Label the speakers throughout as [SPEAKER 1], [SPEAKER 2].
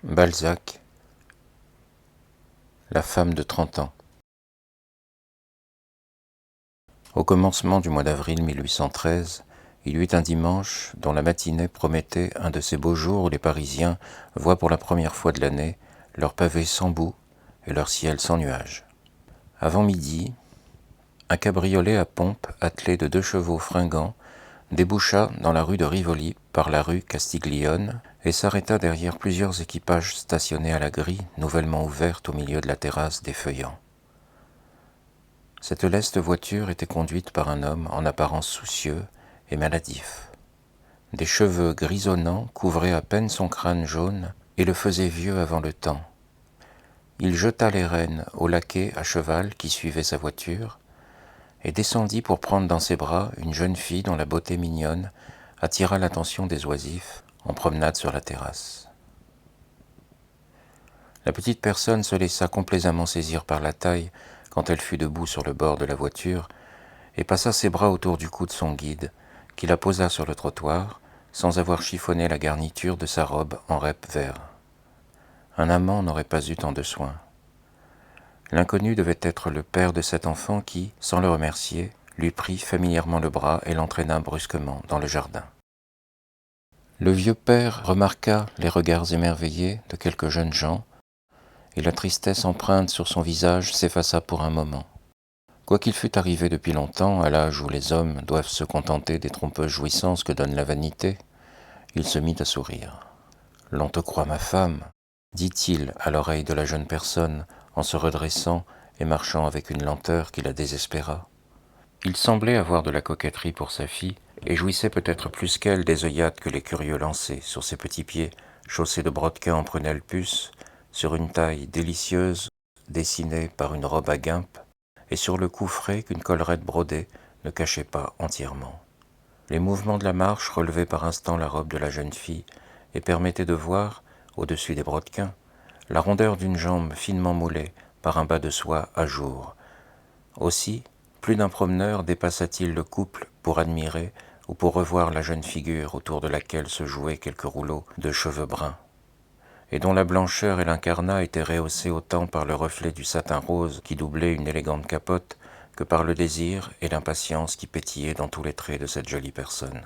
[SPEAKER 1] Balzac, la femme de 30 ans. Au commencement du mois d'avril 1813, il y eut un dimanche dont la matinée promettait un de ces beaux jours où les Parisiens voient pour la première fois de l'année leurs pavés sans boue et leur ciel sans nuages. Avant midi, un cabriolet à pompe attelé de 2 chevaux fringants déboucha dans la rue de Rivoli par la rue Castiglione et s'arrêta derrière plusieurs équipages stationnés à la grille nouvellement ouverte au milieu de la terrasse des Feuillants. Cette leste voiture était conduite par un homme en apparence soucieux et maladif. Des cheveux grisonnants couvraient à peine son crâne jaune et le faisaient vieux avant le temps. Il jeta les rênes au laquais à cheval qui suivait sa voiture et descendit pour prendre dans ses bras une jeune fille dont la beauté mignonne attira l'attention des oisifs en promenade sur la terrasse. La petite personne se laissa complaisamment saisir par la taille quand elle fut debout sur le bord de la voiture et passa ses bras autour du cou de son guide, qui la posa sur le trottoir sans avoir chiffonné la garniture de sa robe en rep vert. Un amant n'aurait pas eu tant de soin. L'inconnu devait être le père de cet enfant qui, sans le remercier, lui prit familièrement le bras et l'entraîna brusquement dans le jardin. Le vieux père remarqua les regards émerveillés de quelques jeunes gens, et la tristesse empreinte sur son visage s'effaça pour un moment. Quoiqu'il fût arrivé depuis longtemps à l'âge où les hommes doivent se contenter des trompeuses jouissances que donne la vanité, il se mit à sourire. « L'on te croit ma femme, » dit-il à l'oreille de la jeune personne en se redressant et marchant avec une lenteur qui la désespéra. Il semblait avoir de la coquetterie pour sa fille et jouissait peut-être plus qu'elle des œillades que les curieux lançaient sur ses petits pieds chaussés de brodequins en prunelle puce, sur une taille délicieuse dessinée par une robe à guimpe et sur le cou frais qu'une collerette brodée ne cachait pas entièrement. Les mouvements de la marche relevaient par instants la robe de la jeune fille et permettaient de voir, au-dessus des brodequins, la rondeur d'une jambe finement moulée par un bas de soie à jour. Aussi, plus d'un promeneur dépassa-t-il le couple pour admirer ou pour revoir la jeune figure autour de laquelle se jouaient quelques rouleaux de cheveux bruns, et dont la blancheur et l'incarnat étaient rehaussés autant par le reflet du satin rose qui doublait une élégante capote que par le désir et l'impatience qui pétillaient dans tous les traits de cette jolie personne.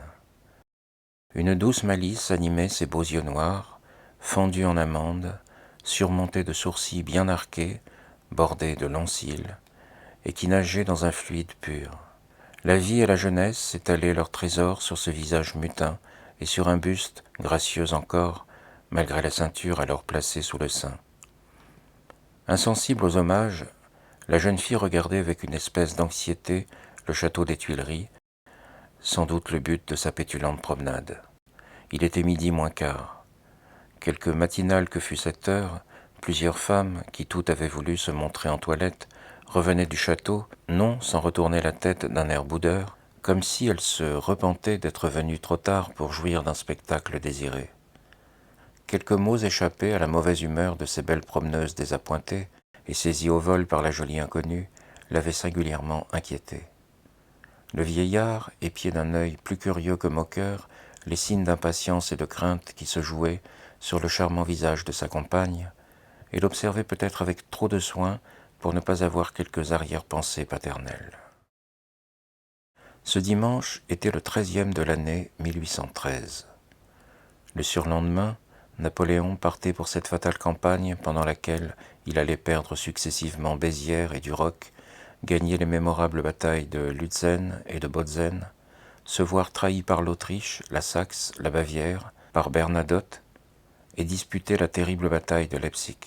[SPEAKER 1] Une douce malice animait ses beaux yeux noirs, fendus en amande, surmontés de sourcils bien arqués, bordés de longs cils, et qui nageaient dans un fluide pur. La vie et la jeunesse étalaient leurs trésors sur ce visage mutin et sur un buste, gracieux encore, malgré la ceinture alors placée sous le sein. Insensible aux hommages, la jeune fille regardait avec une espèce d'anxiété le château des Tuileries, sans doute le but de sa pétulante promenade. Il était midi moins quart. Quelque matinale que fût cette heure, plusieurs femmes, qui toutes avaient voulu se montrer en toilette, revenaient du château, non sans retourner la tête d'un air boudeur, comme si elles se repentaient d'être venues trop tard pour jouir d'un spectacle désiré. Quelques mots échappés à la mauvaise humeur de ces belles promeneuses désappointées et saisies au vol par la jolie inconnue l'avaient singulièrement inquiétée. Le vieillard épiait d'un œil plus curieux que moqueur les signes d'impatience et de crainte qui se jouaient sur le charmant visage de sa compagne, et l'observait peut-être avec trop de soin pour ne pas avoir quelques arrière-pensées paternelles. Ce dimanche était le 13e de l'année 1813. Le surlendemain, Napoléon partait pour cette fatale campagne pendant laquelle il allait perdre successivement Bézières et Duroc, gagner les mémorables batailles de Lutzen et de Bautzen, se voir trahi par l'Autriche, la Saxe, la Bavière, par Bernadotte, et disputer la terrible bataille de Leipzig.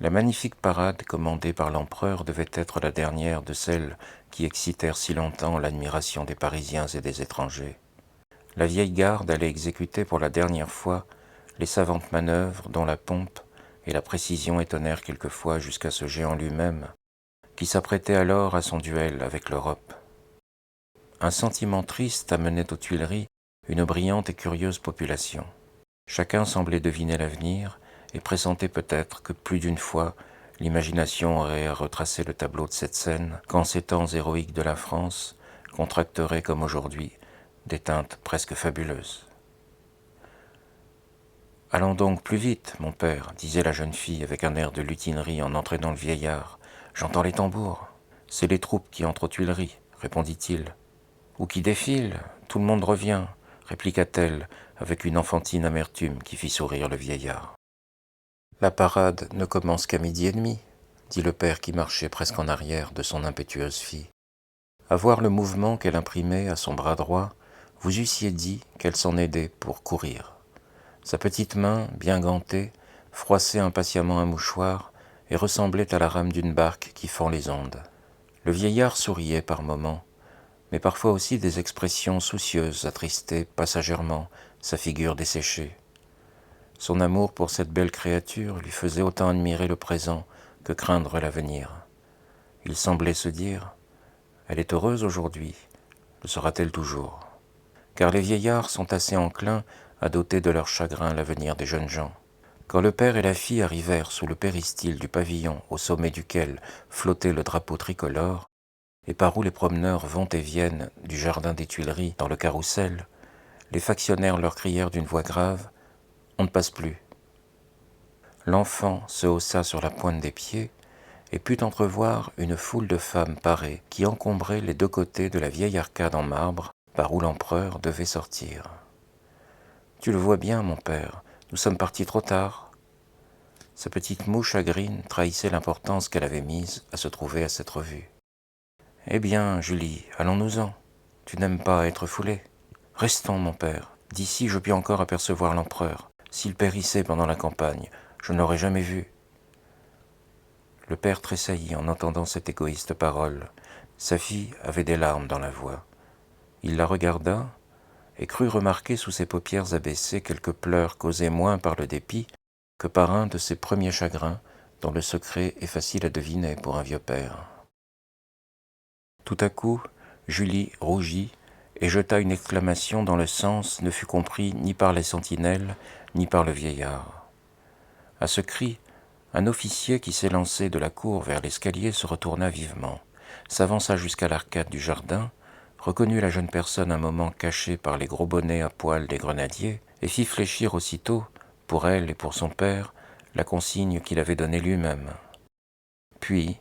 [SPEAKER 1] La magnifique parade commandée par l'empereur devait être la dernière de celles qui excitèrent si longtemps l'admiration des Parisiens et des étrangers. La vieille garde allait exécuter pour la dernière fois les savantes manœuvres dont la pompe et la précision étonnèrent quelquefois jusqu'à ce géant lui-même, qui s'apprêtait alors à son duel avec l'Europe. Un sentiment triste amenait aux Tuileries une brillante et curieuse population. Chacun semblait deviner l'avenir et pressentait peut-être que plus d'une fois l'imagination aurait à retracer le tableau de cette scène quand ces temps héroïques de la France contracteraient comme aujourd'hui des teintes presque fabuleuses. Allons donc plus vite, mon père, disait la jeune fille avec un air de lutinerie en entraînant le vieillard. J'entends les tambours. C'est les troupes qui entrent aux Tuileries, répondit-il. Ou qui défilent, tout le monde revient, répliqua-t-elle avec une enfantine amertume qui fit sourire le vieillard. La parade ne commence qu'à 12h30, dit le père qui marchait presque en arrière de son impétueuse fille. À voir le mouvement qu'elle imprimait à son bras droit, vous eussiez dit qu'elle s'en aidait pour courir. Sa petite main, bien gantée, froissait impatiemment un mouchoir et ressemblait à la rame d'une barque qui fend les ondes. Le vieillard souriait par moments, mais parfois aussi des expressions soucieuses attristaient passagèrement sa figure desséchée. Son amour pour cette belle créature lui faisait autant admirer le présent que craindre l'avenir. Il semblait se dire « Elle est heureuse aujourd'hui, le sera-t-elle toujours ?» Car les vieillards sont assez enclins à doter de leur chagrin l'avenir des jeunes gens. Quand le père et la fille arrivèrent sous le péristyle du pavillon au sommet duquel flottait le drapeau tricolore, et par où les promeneurs vont et viennent du jardin des Tuileries dans le carrousel, les factionnaires leur crièrent d'une voix grave « On ne passe plus ». L'enfant se haussa sur la pointe des pieds et put entrevoir une foule de femmes parées qui encombraient les deux côtés de la vieille arcade en marbre par où l'empereur devait sortir. « Tu le vois bien, mon père, nous sommes partis trop tard. » Sa petite moue chagrine trahissait l'importance qu'elle avait mise à se trouver à cette revue. « Eh bien, Julie, allons-nous-en. Tu n'aimes pas être foulée. Restons, mon père. D'ici, je puis encore apercevoir l'empereur. S'il périssait pendant la campagne, je ne l'aurais jamais vu. » Le père tressaillit en entendant cette égoïste parole. Sa fille avait des larmes dans la voix. Il la regarda et crut remarquer sous ses paupières abaissées quelques pleurs causés moins par le dépit que par un de ces premiers chagrins dont le secret est facile à deviner pour un vieux père. Tout à coup, Julie rougit et jeta une exclamation dont le sens ne fut compris ni par les sentinelles ni par le vieillard. À ce cri, un officier qui s'élançait de la cour vers l'escalier se retourna vivement, s'avança jusqu'à l'arcade du jardin, reconnut la jeune personne un moment cachée par les gros bonnets à poil des grenadiers et fit fléchir aussitôt, pour elle et pour son père, la consigne qu'il avait donnée lui-même. Puis,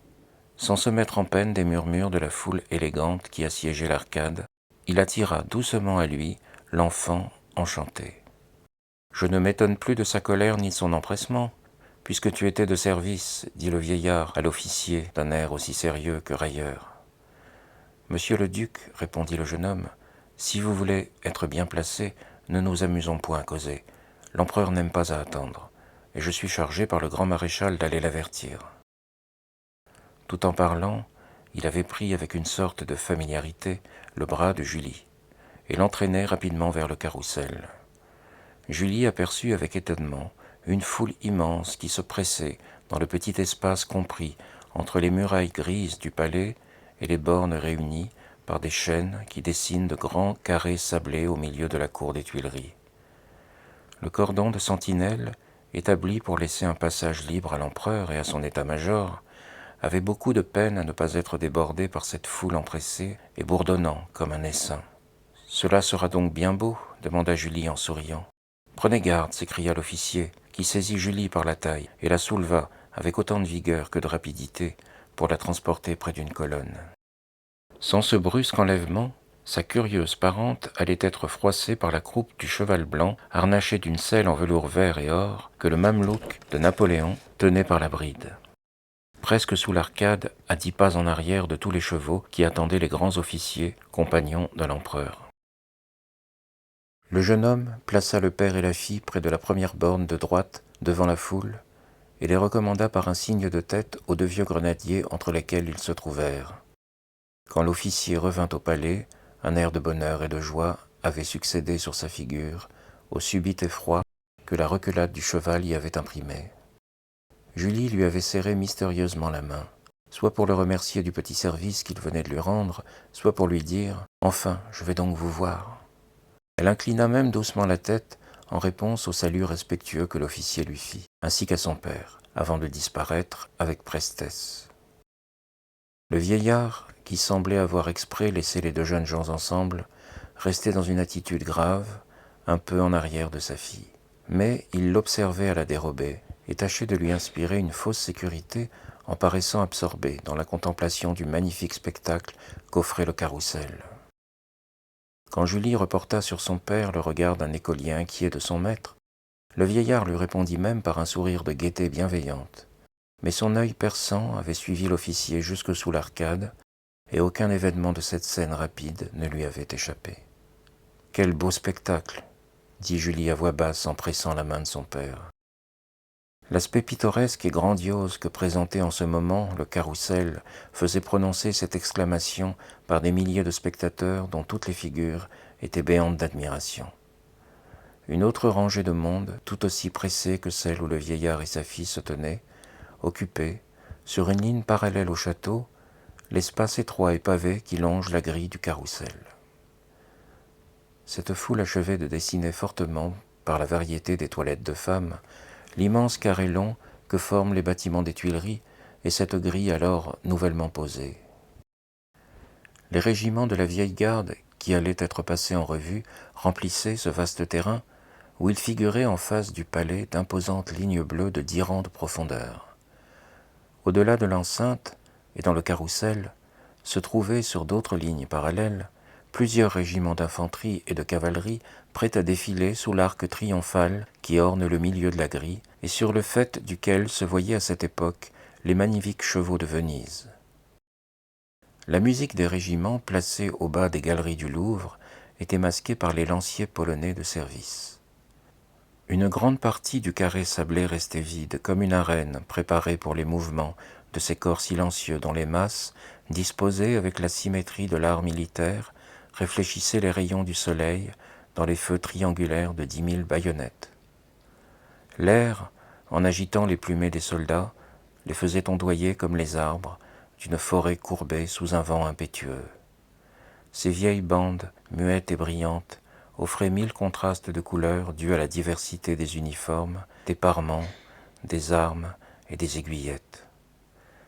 [SPEAKER 1] sans se mettre en peine des murmures de la foule élégante qui assiégeait l'arcade, il attira doucement à lui l'enfant enchanté. « Je ne m'étonne plus de sa colère ni de son empressement, puisque tu étais de service, dit le vieillard à l'officier d'un air aussi sérieux que railleur. « Monsieur le duc, répondit le jeune homme, si vous voulez être bien placé, ne nous amusons point à causer. L'empereur n'aime pas à attendre, et je suis chargé par le grand maréchal d'aller l'avertir. » Tout en parlant, il avait pris avec une sorte de familiarité le bras de Julie, et l'entraînait rapidement vers le carrousel. Julie aperçut avec étonnement une foule immense qui se pressait dans le petit espace compris entre les murailles grises du palais et les bornes réunies par des chaînes qui dessinent de grands carrés sablés au milieu de la cour des Tuileries. Le cordon de sentinelles, établi pour laisser un passage libre à l'empereur et à son état-major, avait beaucoup de peine à ne pas être débordé par cette foule empressée et bourdonnant comme un essaim. « Cela sera donc bien beau ?» demanda Julie en souriant. « Prenez garde !» s'écria l'officier, qui saisit Julie par la taille et la souleva avec autant de vigueur que de rapidité pour la transporter près d'une colonne. Sans ce brusque enlèvement, sa curieuse parente allait être froissée par la croupe du cheval blanc harnaché d'une selle en velours vert et or que le mamelouk de Napoléon tenait par la bride. Presque sous l'arcade, à 10 pas en arrière de tous les chevaux qui attendaient les grands officiers, compagnons de l'empereur. Le jeune homme plaça le père et la fille près de la première borne de droite, devant la foule, et les recommanda par un signe de tête aux deux vieux grenadiers entre lesquels ils se trouvèrent. Quand l'officier revint au palais, un air de bonheur et de joie avait succédé sur sa figure au subit effroi que la reculade du cheval y avait imprimé. Julie lui avait serré mystérieusement la main, soit pour le remercier du petit service qu'il venait de lui rendre, soit pour lui dire « Enfin, je vais donc vous voir ». Elle inclina même doucement la tête en réponse au salut respectueux que l'officier lui fit, ainsi qu'à son père, avant de disparaître avec prestesse. Le vieillard, qui semblait avoir exprès laissé les deux jeunes gens ensemble, restait dans une attitude grave, un peu en arrière de sa fille. mais il l'observait à la dérobée et tâchait de lui inspirer une fausse sécurité en paraissant absorbé dans la contemplation du magnifique spectacle qu'offrait le carrousel. Quand Julie reporta sur son père le regard d'un écolier inquiet de son maître, le vieillard lui répondit même par un sourire de gaieté bienveillante. Mais son œil perçant avait suivi l'officier jusque sous l'arcade, et aucun événement de cette scène rapide ne lui avait échappé. « Quel beau spectacle !» dit Julie à voix basse en pressant la main de son père. L'aspect pittoresque et grandiose que présentait en ce moment le carrousel faisait prononcer cette exclamation par des milliers de spectateurs dont toutes les figures étaient béantes d'admiration. Une autre rangée de monde, tout aussi pressée que celle où le vieillard et sa fille se tenaient, occupait, sur une ligne parallèle au château, l'espace étroit et pavé qui longe la grille du carrousel. Cette foule achevait de dessiner fortement, par la variété des toilettes de femmes, l'immense carré long que forment les bâtiments des Tuileries et cette grille alors nouvellement posée. Les régiments de la vieille garde qui allaient être passés en revue remplissaient ce vaste terrain où il figurait en face du palais d'imposantes lignes bleues de 10 rangs de profondeur. Au-delà de l'enceinte et dans le carrousel se trouvaient sur d'autres lignes parallèles plusieurs régiments d'infanterie et de cavalerie prêts à défiler sous l'arc triomphal qui orne le milieu de la grille et sur le faîte duquel se voyaient à cette époque les magnifiques chevaux de Venise. La musique des régiments placés au bas des galeries du Louvre était masquée par les lanciers polonais de service. Une grande partie du carré sablé restait vide, comme une arène préparée pour les mouvements de ces corps silencieux dont les masses, disposées avec la symétrie de l'art militaire, réfléchissaient les rayons du soleil dans les feux triangulaires de 10 000 baïonnettes. L'air, en agitant les plumées des soldats, les faisait ondoyer comme les arbres d'une forêt courbée sous un vent impétueux. Ces vieilles bandes, muettes et brillantes, offraient 1000 contrastes de couleurs dus à la diversité des uniformes, des parements, des armes et des aiguillettes.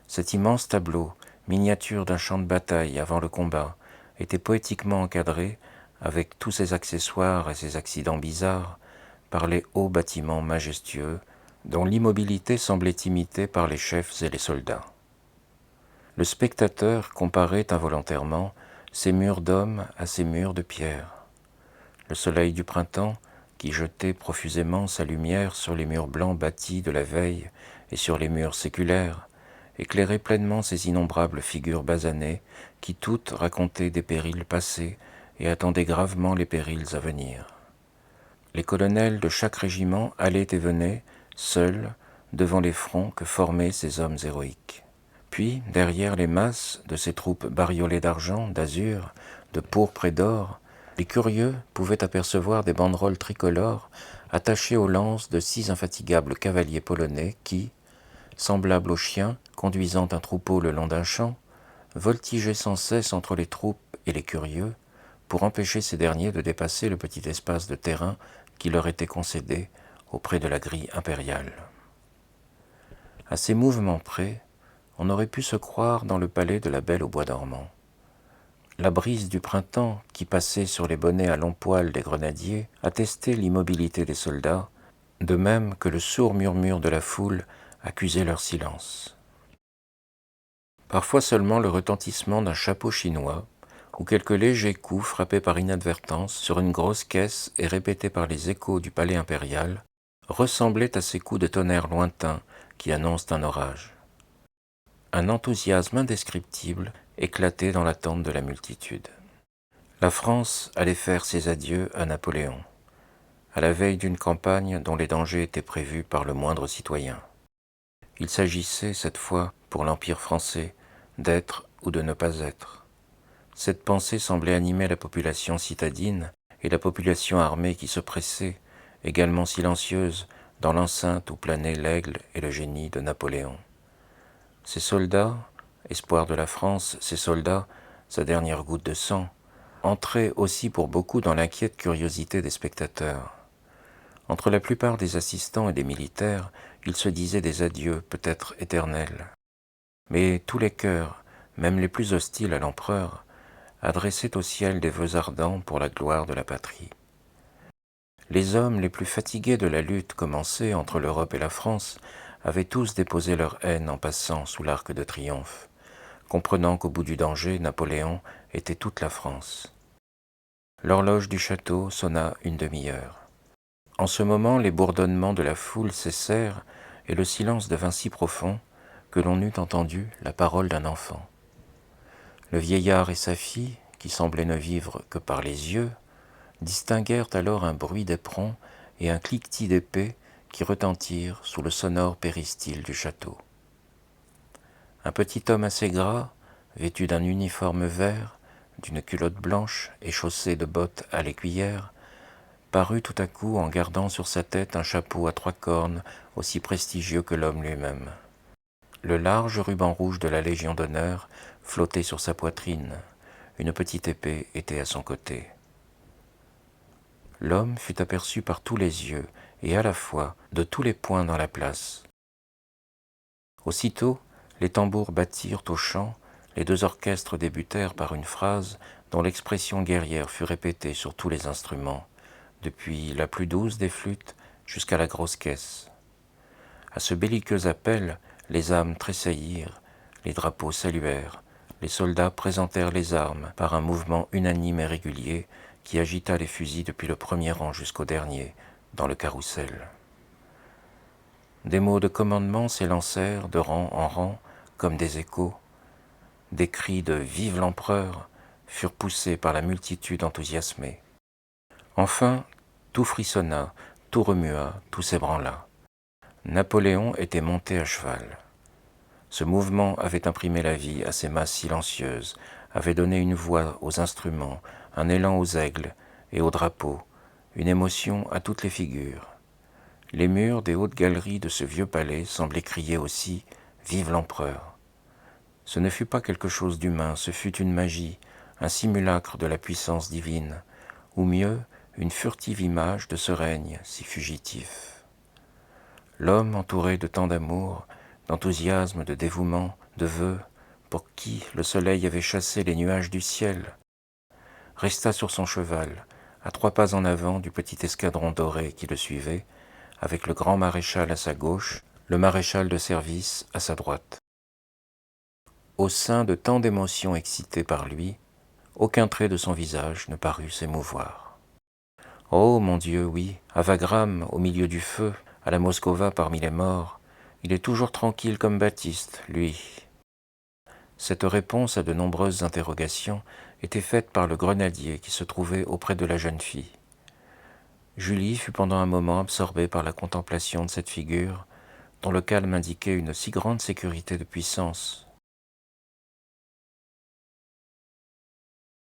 [SPEAKER 1] Cet immense tableau, miniature d'un champ de bataille avant le combat, était poétiquement encadré, avec tous ses accessoires et ses accidents bizarres, par les hauts bâtiments majestueux, dont l'immobilité semblait imitée par les chefs et les soldats. Le spectateur comparait involontairement ces murs d'hommes à ces murs de pierre. Le soleil du printemps, qui jetait profusément sa lumière sur les murs blancs bâtis de la veille et sur les murs séculaires, éclairait pleinement ces innombrables figures basanées qui toutes racontaient des périls passés et attendaient gravement les périls à venir. Les colonels de chaque régiment allaient et venaient, seuls, devant les fronts que formaient ces hommes héroïques. Puis, derrière les masses de ces troupes bariolées d'argent, d'azur, de pourpre et d'or, les curieux pouvaient apercevoir des banderoles tricolores attachées aux lances de 6 infatigables cavaliers polonais qui, semblables aux chiens conduisant un troupeau le long d'un champ, voltigeaient sans cesse entre les troupes et les curieux pour empêcher ces derniers de dépasser le petit espace de terrain qui leur était concédé auprès de la grille impériale. À ces mouvements près, on aurait pu se croire dans le palais de la Belle au bois dormant. La brise du printemps qui passait sur les bonnets à longs poils des grenadiers attestait l'immobilité des soldats, de même que le sourd murmure de la foule accusait leur silence. Parfois seulement le retentissement d'un chapeau chinois ou quelques légers coups frappés par inadvertance sur une grosse caisse et répétés par les échos du palais impérial ressemblaient à ces coups de tonnerre lointains qui annoncent un orage. Un enthousiasme indescriptible éclatait dans l'attente de la multitude. La France allait faire ses adieux à Napoléon, à la veille d'une campagne dont les dangers étaient prévus par le moindre citoyen. Il s'agissait, cette fois, pour l'Empire français, d'être ou de ne pas être. Cette pensée semblait animer la population citadine et la population armée qui se pressait, également silencieuse, dans l'enceinte où planaient l'aigle et le génie de Napoléon. Ces soldats, espoir de la France, ces soldats, sa dernière goutte de sang, entraient aussi pour beaucoup dans l'inquiète curiosité des spectateurs. Entre la plupart des assistants et des militaires, il se disait des adieux peut-être éternels. Mais tous les cœurs, même les plus hostiles à l'empereur, adressaient au ciel des vœux ardents pour la gloire de la patrie. Les hommes les plus fatigués de la lutte commencée entre l'Europe et la France avaient tous déposé leur haine en passant sous l'Arc de Triomphe, comprenant qu'au bout du danger, Napoléon était toute la France. L'horloge du château sonna une demi-heure. En ce moment, les bourdonnements de la foule cessèrent et le silence devint si profond que l'on eût entendu la parole d'un enfant. Le vieillard et sa fille, qui semblaient ne vivre que par les yeux, distinguèrent alors un bruit d'éperon et un cliquetis d'épée qui retentirent sous le sonore péristyle du château. Un petit homme assez gras, vêtu d'un uniforme vert, d'une culotte blanche et chaussé de bottes à l'écuyère, parut tout à coup en gardant sur sa tête un chapeau à 3 cornes aussi prestigieux que l'homme lui-même. Le large ruban rouge de la Légion d'honneur flottait sur sa poitrine. Une petite épée était à son côté. L'homme fut aperçu par tous les yeux et à la fois de tous les points dans la place. Aussitôt, les tambours battirent au chant, les 2 orchestres débutèrent par une phrase dont l'expression guerrière fut répétée sur tous les instruments, depuis la plus douce des flûtes jusqu'à la grosse caisse. À ce belliqueux appel, les âmes tressaillirent, les drapeaux saluèrent, les soldats présentèrent les armes par un mouvement unanime et régulier qui agita les fusils depuis le premier rang jusqu'au dernier, dans le carrousel. Des mots de commandement s'élancèrent de rang en rang comme des échos. Des cris de « Vive l'empereur » furent poussés par la multitude enthousiasmée. Enfin, tout frissonna, tout remua, tout s'ébranla. Napoléon était monté à cheval. Ce mouvement avait imprimé la vie à ces masses silencieuses, avait donné une voix aux instruments, un élan aux aigles et aux drapeaux, une émotion à toutes les figures. Les murs des hautes galeries de ce vieux palais semblaient crier aussi « Vive l'empereur ». Ce ne fut pas quelque chose d'humain, ce fut une magie, un simulacre de la puissance divine, ou mieux, une furtive image de ce règne si fugitif. L'homme entouré de tant d'amour, d'enthousiasme, de dévouement, de vœux, pour qui le soleil avait chassé les nuages du ciel, resta sur son cheval, à 3 pas en avant du petit escadron doré qui le suivait, avec le grand maréchal à sa gauche, le maréchal de service à sa droite. Au sein de tant d'émotions excitées par lui, aucun trait de son visage ne parut s'émouvoir. Oh mon Dieu, oui, à Wagram, au milieu du feu, à la Moskowa parmi les morts, il est toujours tranquille comme Baptiste, lui. Cette réponse à de nombreuses interrogations était faite par le grenadier qui se trouvait auprès de la jeune fille. Julie fut pendant un moment absorbée par la contemplation de cette figure, dont le calme indiquait une si grande sécurité de puissance.